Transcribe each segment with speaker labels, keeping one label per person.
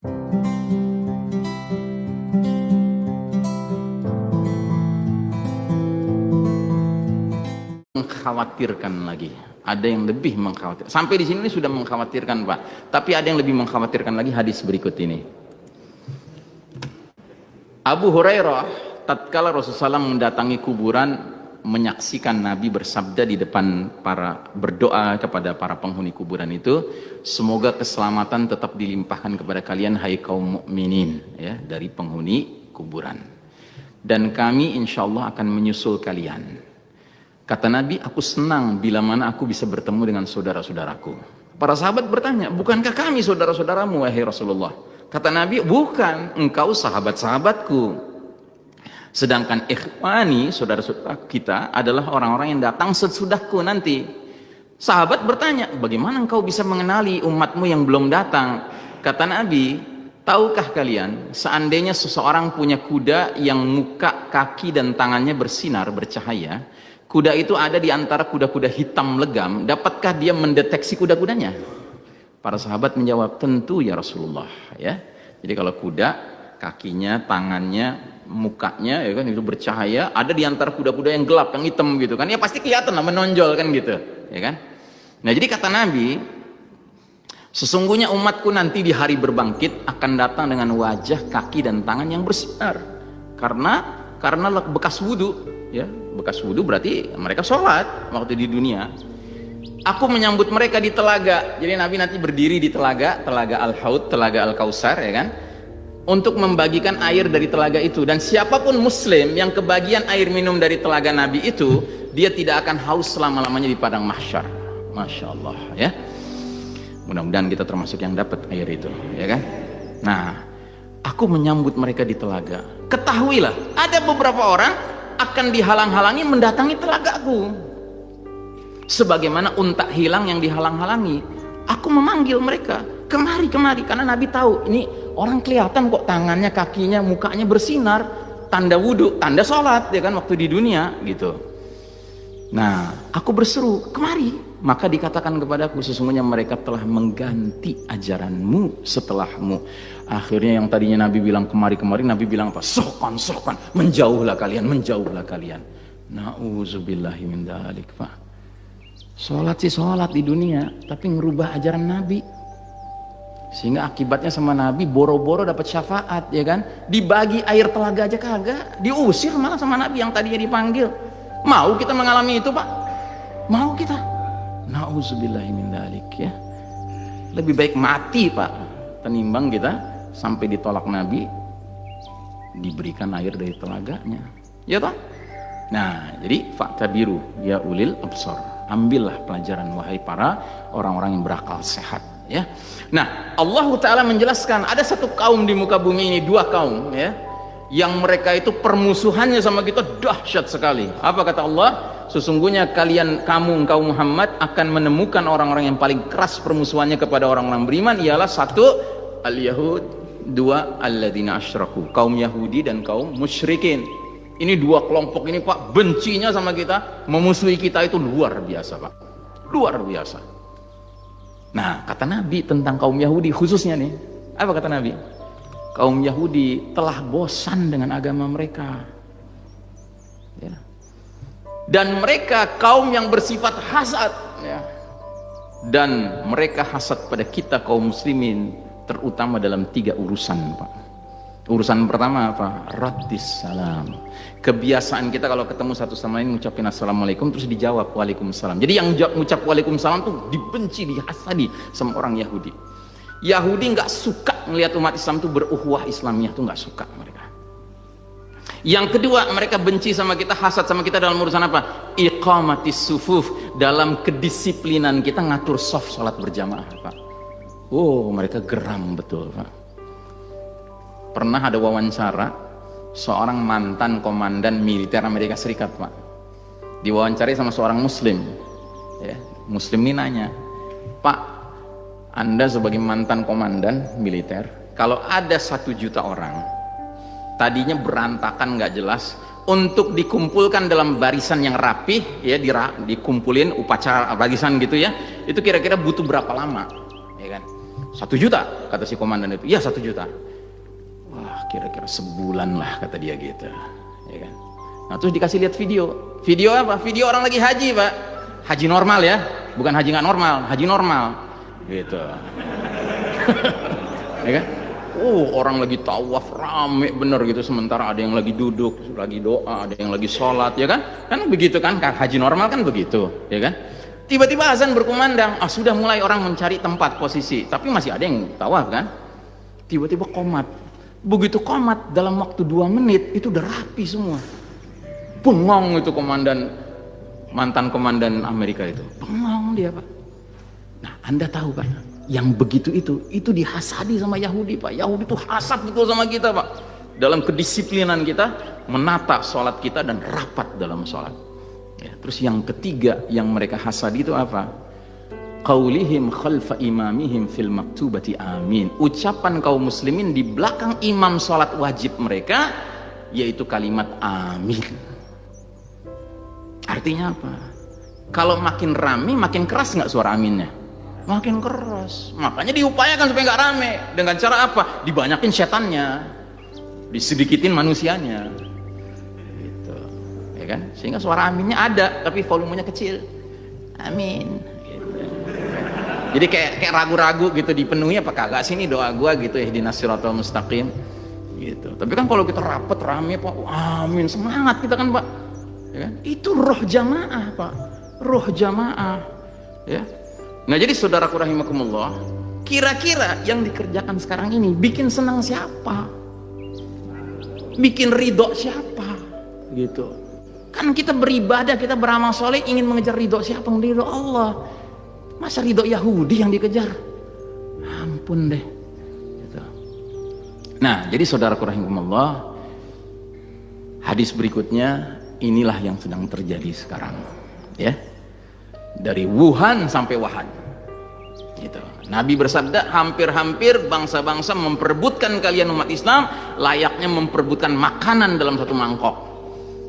Speaker 1: Mengkhawatirkan lagi, ada yang lebih mengkhawatirkan. Sampai di sini sudah mengkhawatirkan, Pak, tapi ada yang lebih mengkhawatirkan lagi. Hadis berikut ini, Abu Hurairah tatkala Rasulullah SAW mendatangi kuburan, menyaksikan Nabi bersabda di depan berdoa kepada para penghuni kuburan itu, semoga keselamatan tetap dilimpahkan kepada kalian hai kaum mukminin, ya, dari penghuni kuburan, dan kami insyaallah akan menyusul kalian. Kata Nabi, aku senang bila mana aku bisa bertemu dengan saudara-saudaraku. Para sahabat bertanya, bukankah kami saudara-saudaramu wahai Rasulullah? Kata Nabi, bukan, engkau sahabat-sahabatku. Sedangkan ikhwani, saudara-saudara kita, adalah orang-orang yang datang sesudahku nanti. Sahabat bertanya, bagaimana engkau bisa mengenali umatmu yang belum datang? Kata Nabi, tahukah kalian, seandainya seseorang punya kuda yang muka, kaki, dan tangannya bersinar, bercahaya, kuda itu ada di antara kuda-kuda hitam legam, dapatkah dia mendeteksi kuda-kudanya? Para sahabat menjawab, tentu ya Rasulullah, ya. Jadi kalau kuda, kakinya, tangannya, mukanya, ya kan, itu bercahaya, ada di antara kuda-kuda yang gelap, yang hitam gitu kan, ya pasti kelihatan lah, menonjol kan gitu, ya kan. Nah jadi kata Nabi, sesungguhnya umatku nanti di hari berbangkit akan datang dengan wajah, kaki, dan tangan yang bersinar, karena bekas wudhu, ya, bekas wudhu berarti mereka sholat waktu di dunia. Aku menyambut mereka di telaga. Jadi Nabi nanti berdiri di telaga Al-Haud, telaga Al-Kausar, ya kan, untuk membagikan air dari telaga itu. Dan siapapun muslim yang kebagian air minum dari telaga Nabi itu, dia tidak akan haus selama-lamanya di padang mahsyar. Masya Allah, ya. Mudah-mudahan kita termasuk yang dapat air itu, ya kan. Nah, aku menyambut mereka di telaga. Ketahuilah, ada beberapa orang akan dihalang-halangi mendatangi telagaku, sebagaimana unta hilang yang dihalang-halangi. Aku memanggil mereka, kemari, karena Nabi tahu ini orang kelihatan kok tangannya, kakinya, mukanya bersinar, tanda wudhu, tanda sholat, ya kan, waktu di dunia gitu. Nah, aku berseru, kemari. Maka dikatakan kepadaku, sesungguhnya mereka telah mengganti ajaranmu setelahmu. Akhirnya yang tadinya Nabi bilang kemari, Nabi bilang apa? Sohkan, menjauhlah kalian. Na'udzubillahi min dzalik, Pak. Sholat sih sholat di dunia, tapi ngerubah ajaran Nabi, sehingga akibatnya sama Nabi boro-boro dapat syafaat, ya kan, dibagi air telaga aja kagak, diusir malah sama Nabi yang tadinya dipanggil. Mau kita mengalami itu, Pak? Mau kita? Na'udzubillahi min dzalik, ya. Lebih baik mati, Pak, tenimbang kita sampai ditolak Nabi diberikan air dari telaganya, ya toh. Nah, jadi fa'tabiru ya ulil absar, ambillah pelajaran wahai para orang-orang yang berakal sehat, ya. Nah, Allah Ta'ala menjelaskan ada satu kaum di muka bumi ini, dua kaum, ya, yang mereka itu permusuhannya sama kita dahsyat sekali. Apa kata Allah? Sesungguhnya kamu Muhammad akan menemukan orang-orang yang paling keras permusuhannya kepada orang-orang beriman, ialah satu, al-Yahud, dua, alladzina asyraku, kaum Yahudi dan kaum musyrikin. Ini dua kelompok ini, Pak, bencinya sama kita, memusuhi kita itu luar biasa, Pak, luar biasa. Nah, kata Nabi tentang kaum Yahudi khususnya nih, apa kata Nabi? Kaum Yahudi telah bosan dengan agama mereka, ya. Dan mereka kaum yang bersifat hasad, ya. Dan mereka hasad pada kita kaum muslimin, terutama dalam 3 urusan, Pak. Urusan pertama apa? Raddis salam. Kebiasaan kita kalau ketemu satu sama lain ngucapin assalamualaikum terus dijawab waalaikumsalam. Jadi yang ngucap waalaikumsalam tuh dibenci, dihasadi sama orang Yahudi. Yahudi nggak suka melihat umat Islam tuh beruhuwah Islamiyah, tuh nggak suka mereka. Yang kedua, mereka benci sama kita, hasad sama kita dalam urusan apa? Iqamatis sufuf, dalam kedisiplinan kita ngatur soft salat berjamaah, Pak. Oh, mereka geram betul, Pak. Pernah ada wawancara seorang mantan komandan militer Amerika Serikat, Pak, diwawancari sama seorang muslim, ya. Muslim ini nanya, Pak, Anda sebagai mantan komandan militer, kalau ada 1 juta orang tadinya berantakan nggak jelas, untuk dikumpulkan dalam barisan yang rapih, ya, dikumpulin upacara barisan gitu, ya, itu kira-kira butuh berapa lama, ya kan? 1 juta kata si komandan itu. Iya 1 juta. Wah, kira-kira sebulan lah kata dia gitu, ya kan. Nah terus dikasih lihat video apa? Video orang lagi haji, Pak. Haji normal ya, bukan haji nggak normal, haji normal gitu. Ya kan. Orang lagi tawaf rame bener gitu, sementara ada yang lagi duduk, lagi doa, ada yang lagi sholat, ya kan? Kan begitu kan, haji normal kan begitu, ya kan? Tiba-tiba azan berkumandang, sudah mulai orang mencari tempat posisi, tapi masih ada yang tawaf kan? Tiba-tiba qomat, begitu qomat dalam waktu 2 menit itu udah rapi semua. Bengong itu komandan, mantan komandan Amerika itu, bengong dia, Pak. Nah Anda tahu kan? Yang begitu itu dihasadi sama Yahudi, Pak. Yahudi itu hasad betul sama kita, Pak. Dalam kedisiplinan kita menata sholat kita dan rapat dalam sholat. Ya, terus yang ketiga yang mereka hasadi itu apa? Qaulihim khalfa imamihim fil maktubati amin. Ucapan kaum muslimin di belakang imam sholat wajib mereka yaitu kalimat amin. Artinya apa? Kalau makin rame makin keras nggak suara aminnya? Makin keras. Makanya diupayakan supaya nggak rame. Dengan cara apa? Dibanyakin setannya, disedikitin manusianya, gitu, ya kan? Sehingga suara aminnya ada, tapi volumenya kecil. Amin. Gitu. Jadi kayak ragu-ragu gitu, dipenuhi apa kagak sini doa gua gitu, ihdinas siratal mustaqim, gitu. Tapi kan kalau kita rapet rame, Pak, amin, semangat kita kan, Pak. Ya kan? Itu roh jamaah, Pak. Roh jamaah, ya. Nah jadi saudaraku rahimakumullah, kira-kira yang dikerjakan sekarang ini bikin senang siapa? Bikin ridho siapa? Gitu. Kan kita beribadah, kita beramal soleh ingin mengejar ridho siapa? Ridho Allah. Masa ridho Yahudi yang dikejar? Ampun deh. Gitu. Nah jadi saudaraku rahimakumullah, hadis berikutnya inilah yang sedang terjadi sekarang, ya. Dari Wuhan sampai Wuhan, gitu. Nabi bersabda, hampir-hampir bangsa-bangsa memperebutkan kalian umat Islam layaknya memperebutkan makanan dalam satu mangkok.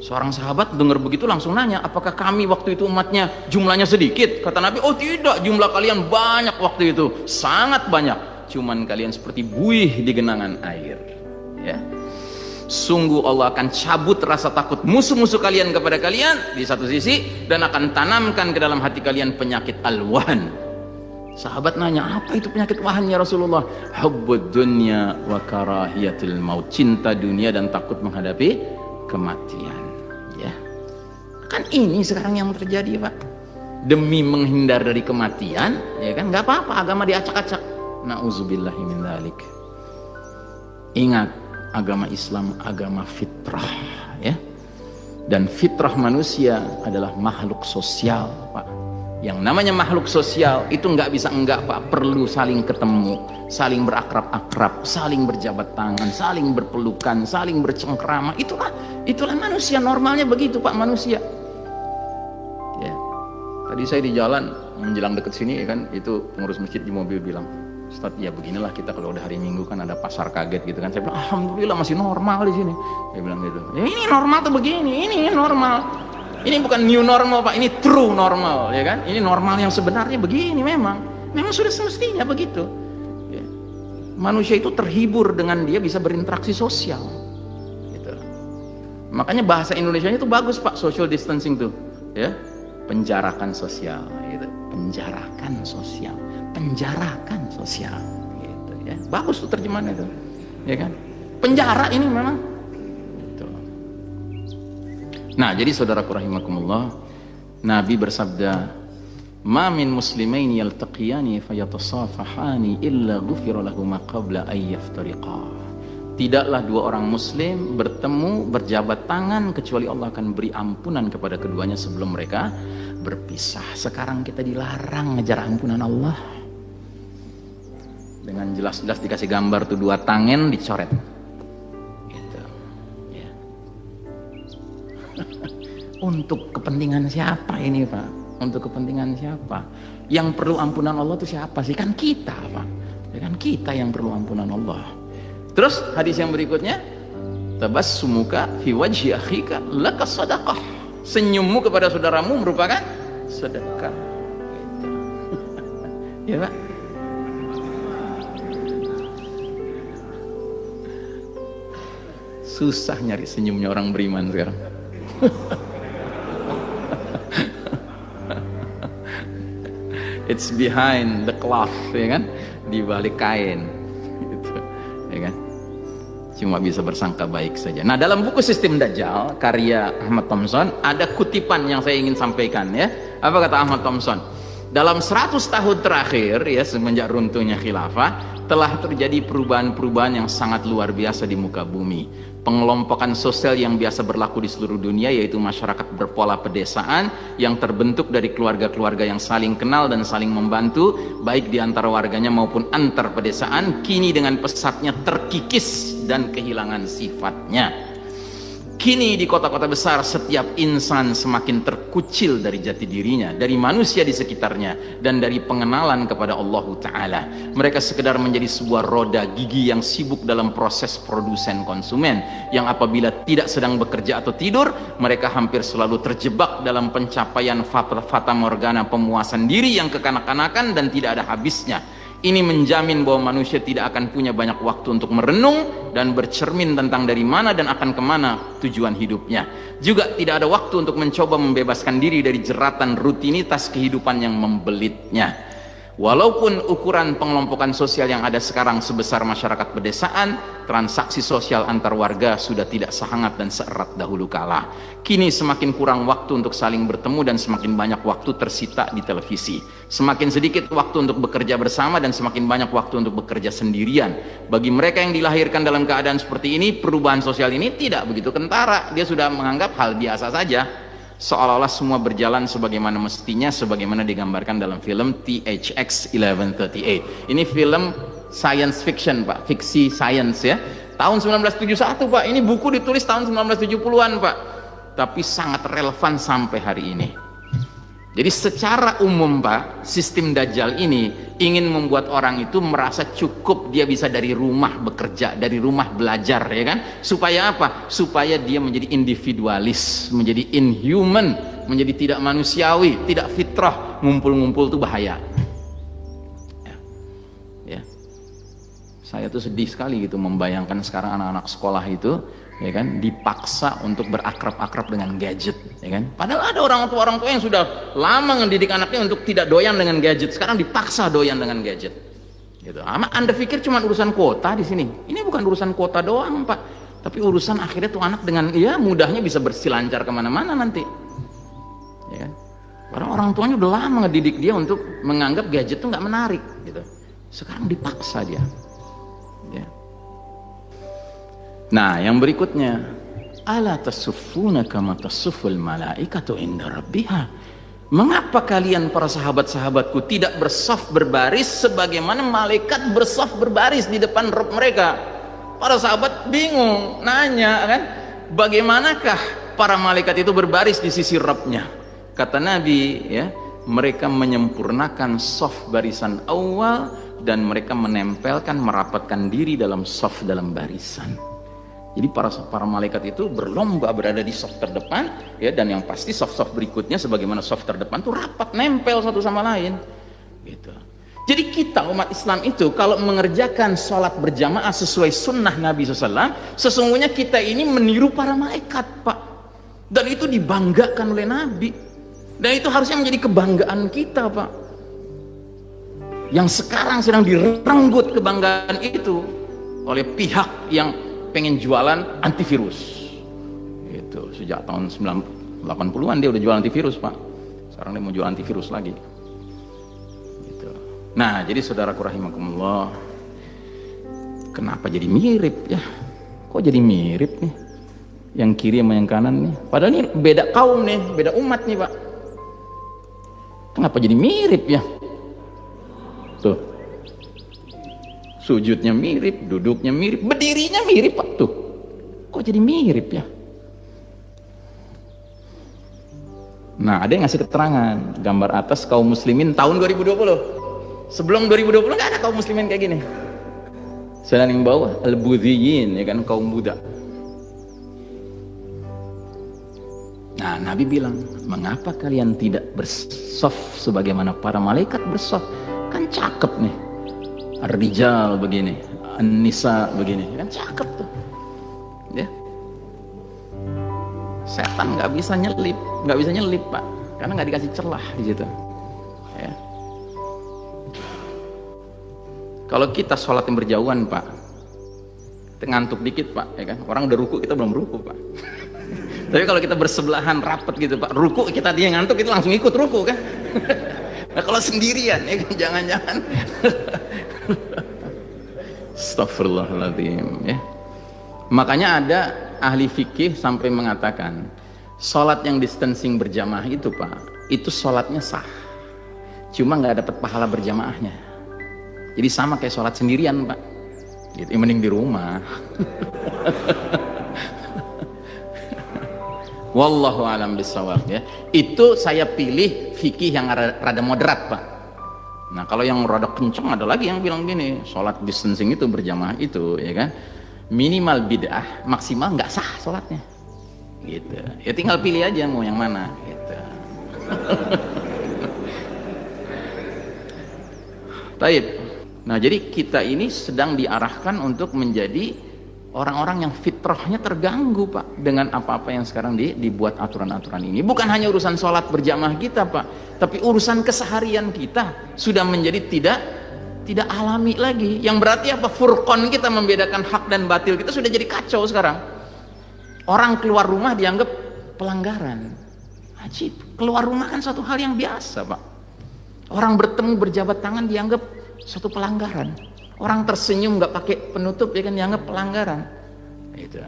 Speaker 1: Seorang sahabat dengar begitu langsung nanya, apakah kami waktu itu umatnya jumlahnya sedikit? Kata Nabi, oh tidak, jumlah kalian banyak waktu itu, sangat banyak. Cuman kalian seperti buih di genangan air, ya. Sungguh Allah akan cabut rasa takut musuh-musuh kalian kepada kalian di satu sisi, dan akan tanamkan ke dalam hati kalian penyakit al-wahan. Sahabat nanya, apa itu penyakit wahan ya Rasulullah? Hubbud dunya wa karahiyatul maut. Cinta dunia dan takut menghadapi kematian, ya. Kan ini sekarang yang terjadi, Pak. Demi menghindar dari kematian, ya kan, nggak apa-apa agama diacak-acak. Nauzubillahi min dzalik. Ingat, agama Islam agama fitrah, ya. Dan fitrah manusia adalah makhluk sosial, Pak. Yang namanya makhluk sosial itu nggak bisa enggak, Pak. Perlu saling ketemu, saling berakrab-akrab, saling berjabat tangan, saling berpelukan, saling bercengkrama. Itulah manusia, normalnya begitu, Pak, manusia. Ya. Tadi saya di jalan menjelang dekat sini, ya kan, itu pengurus masjid di mobil bilang, Ustaz, ya beginilah kita kalau udah hari Minggu kan ada pasar kaget gitu kan. Saya bilang, alhamdulillah masih normal di sini. Saya bilang gitu. Ya, ini normal tuh begini, ini normal. Ini bukan new normal, Pak, ini true normal, ya kan? Ini normal yang sebenarnya begini memang sudah semestinya begitu. Ya. Manusia itu terhibur dengan dia bisa berinteraksi sosial. Gitu. Makanya bahasa Indonesianya itu bagus, Pak, social distancing tuh, ya. Penjarakan sosial, gitu. Penjarakan sosial. Penjarakan sosial, gitu, ya. Bagus tuh terjemahannya tuh, ya kan? Penjara ini memang, gitu. Nah jadi saudaraku rahimakumullah, Nabi bersabda, ma min muslimain yaltaqiyani fayatasafahani illa ghufira lahuma qabla ay yaftariqa. Tidaklah dua orang muslim bertemu berjabat tangan kecuali Allah akan beri ampunan kepada keduanya sebelum mereka berpisah. Sekarang kita dilarang ngejar ampunan Allah. Dengan jelas-jelas dikasih gambar tuh 2 tangan dicoret, gitu, ya. Untuk kepentingan siapa ini, Pak? Untuk kepentingan siapa? Yang perlu ampunan Allah itu siapa sih? Kan kita, Pak. Ya kan, kita yang perlu ampunan Allah. Terus hadis yang berikutnya, tabassumuka fi wajhi akhika laka sadaqah. Senyummu kepada saudaramu merupakan sedekah, gitu. Ya, Pak. Susah nyari senyumnya orang beriman sekarang. It's behind the cloth, ya kan? Di balik kain, gitu, ya kan? Cuma bisa bersangka baik saja. Nah, dalam buku Sistem Dajjal karya Ahmad Thompson ada kutipan yang saya ingin sampaikan, ya. Apa kata Ahmad Thompson? Dalam 100 tahun terakhir, ya, semenjak runtuhnya khilafah, telah terjadi perubahan-perubahan yang sangat luar biasa di muka bumi. Pengelompokan sosial yang biasa berlaku di seluruh dunia, yaitu masyarakat berpola pedesaan yang terbentuk dari keluarga-keluarga yang saling kenal dan saling membantu, baik di antara warganya maupun antar pedesaan, kini dengan pesatnya terkikis dan kehilangan sifatnya. Kini di kota-kota besar setiap insan semakin terkucil dari jati dirinya, dari manusia di sekitarnya, dan dari pengenalan kepada Allah Ta'ala. Mereka sekedar menjadi sebuah roda gigi yang sibuk dalam proses produsen konsumen, yang apabila tidak sedang bekerja atau tidur, mereka hampir selalu terjebak dalam pencapaian fata morgana pemuasan diri yang kekanak-kanakan dan tidak ada habisnya. Ini menjamin bahwa manusia tidak akan punya banyak waktu untuk merenung dan bercermin tentang dari mana dan akan kemana tujuan hidupnya. Juga tidak ada waktu untuk mencoba membebaskan diri dari jeratan rutinitas kehidupan yang membelitnya. Walaupun ukuran pengelompokan sosial yang ada sekarang sebesar masyarakat pedesaan, transaksi sosial antar warga sudah tidak sehangat dan seerat dahulu kala. Kini semakin kurang waktu untuk saling bertemu dan semakin banyak waktu tersita di televisi. Semakin sedikit waktu untuk bekerja bersama dan semakin banyak waktu untuk bekerja sendirian. Bagi mereka yang dilahirkan dalam keadaan seperti ini, perubahan sosial ini tidak begitu kentara. Dia sudah menganggap hal biasa saja. Seolah-olah semua berjalan sebagaimana mestinya, sebagaimana digambarkan dalam film THX 1138. Ini film science fiction, Pak, fiksi sains, ya. Tahun 1971, Pak. Ini buku ditulis tahun 1970-an, Pak. Tapi sangat relevan sampai hari ini. Jadi secara umum, Pak, sistem Dajjal ini ingin membuat orang itu merasa cukup dia bisa dari rumah bekerja, dari rumah belajar, ya kan? Supaya apa? Supaya dia menjadi individualis, menjadi inhuman, menjadi tidak manusiawi, tidak fitrah. Ngumpul-ngumpul itu bahaya. Ya. Saya tuh sedih sekali gitu membayangkan sekarang anak-anak sekolah itu, ya kan, dipaksa untuk berakrab-akrab dengan gadget, ya kan? Padahal ada orang tua yang sudah lama mendidik anaknya untuk tidak doyan dengan gadget, sekarang dipaksa doyan dengan gadget, gitu. Anda pikir cuma urusan kuota di sini? Ini bukan urusan kuota doang, Pak, tapi urusan akhirnya tuh anak dengan mudahnya bisa berselancar kemana-mana nanti, ya kan? Padahal orang tuanya udah lama ngedidik dia untuk menganggap gadget tuh nggak menarik, gitu. Sekarang dipaksa dia, ya. Nah, yang berikutnya, ala tasuffuna kama tasufful malaikatu inda rabbiha. Mengapa kalian para sahabat-sahabatku tidak bersaf berbaris sebagaimana malaikat bersaf berbaris di depan Rabb mereka? Para sahabat bingung, nanya kan, bagaimanakah para malaikat itu berbaris di sisi Rabbnya? Kata Nabi, ya, mereka menyempurnakan saf barisan awal dan mereka menempelkan, merapatkan diri dalam saf dalam barisan. Jadi para malaikat itu berlomba berada di saf terdepan, ya, dan yang pasti saf-saf berikutnya sebagaimana saf terdepan tuh rapat nempel satu sama lain, gitu. Jadi kita umat Islam itu kalau mengerjakan sholat berjamaah sesuai sunnah Nabi SAW, sesungguhnya kita ini meniru para malaikat, Pak, dan itu dibanggakan oleh Nabi, dan itu harusnya menjadi kebanggaan kita, Pak. Yang sekarang sedang direnggut kebanggaan itu oleh pihak yang pengen jualan antivirus itu sejak tahun 80-an dia udah jual antivirus, Pak. Sekarang dia mau jual antivirus lagi gitu. Nah, jadi saudaraku rahimakumullah, kenapa jadi mirip ya? Kok jadi mirip nih yang kiri sama yang kanan nih? Padahal ini beda kaum nih, beda umat nih, Pak. Kenapa jadi mirip ya? Tuh, sujudnya mirip, duduknya mirip, berdirinya mirip, Pak. Tuh, kok jadi mirip ya? Nah, ada yang ngasih keterangan gambar atas kaum muslimin tahun 2020. Sebelum 2020 nggak ada kaum muslimin kayak gini. Sedang yang bawah al-budhiyin, ya kan, kaum Buddha. Nah, Nabi bilang, mengapa kalian tidak bersaf sebagaimana para malaikat bersaf? Kan cakep nih. Ar-rijal begini, an-nisa begini, kan cakep tuh, ya. Setan nggak bisa nyelip Pak, karena nggak dikasih celah di situ. Ya. Kalau kita sholat yang berjauhan Pak, kita ngantuk dikit Pak, ya kan? Orang udah ruku, kita belum ruku Pak. Tapi kalau kita bersebelahan rapat gitu Pak, ruku kita dia ngantuk, itu langsung ikut ruku kan. Nah kalau sendirian ya kan, jangan-jangan. Astagfirullahaladzim ya. Makanya ada ahli fikih sampai mengatakan sholat yang distancing berjamaah itu Pak, itu sholatnya sah, cuma nggak dapat pahala berjamaahnya. Jadi sama kayak sholat sendirian Pak gitu, mending di rumah. Wallahu alam bisawab ya. Itu saya pilih fikih yang rada moderat Pak. Nah kalau yang rada kenceng ada lagi yang bilang gini, sholat distancing itu berjamaah itu ya kan, minimal bid'ah, maksimal nggak sah sholatnya gitu. Ya tinggal pilih aja mau yang mana gitu. Taib. Nah jadi kita ini sedang diarahkan untuk menjadi orang-orang yang fitrahnya terganggu Pak dengan apa-apa yang sekarang dibuat aturan-aturan ini. Bukan hanya urusan sholat berjamaah kita Pak, tapi urusan keseharian kita sudah menjadi tidak alami lagi. Yang berarti apa? Furqan kita membedakan hak dan batil kita sudah jadi kacau sekarang. Orang keluar rumah dianggap pelanggaran. Ajib, keluar rumah kan suatu hal yang biasa Pak. Orang bertemu berjabat tangan dianggap suatu pelanggaran. Orang tersenyum nggak pakai penutup ya kan dianggap pelanggaran. Itu.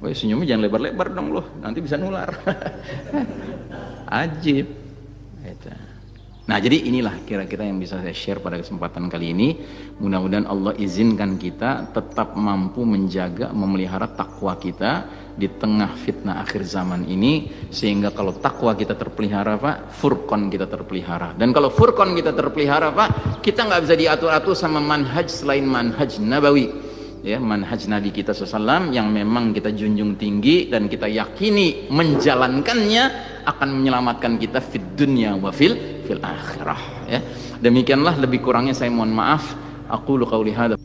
Speaker 1: Woi senyumnya jangan lebar-lebar dong loh, nanti bisa nular. Ajib. Itu. Nah jadi inilah kira-kira yang bisa saya share pada kesempatan kali ini. Mudah-mudahan Allah izinkan kita tetap mampu menjaga, memelihara takwa kita di tengah fitnah akhir zaman ini, sehingga kalau takwa kita terpelihara Pak, furqan kita terpelihara. Dan kalau furqan kita terpelihara Pak, kita nggak bisa diatur-atur sama manhaj selain manhaj nabawi ya, manhaj Nabi kita SAW yang memang kita junjung tinggi dan kita yakini menjalankannya akan menyelamatkan kita fid dunya wa fil akhirah ya. Demikianlah, lebih kurangnya saya mohon maaf. Aqulu qawli hadza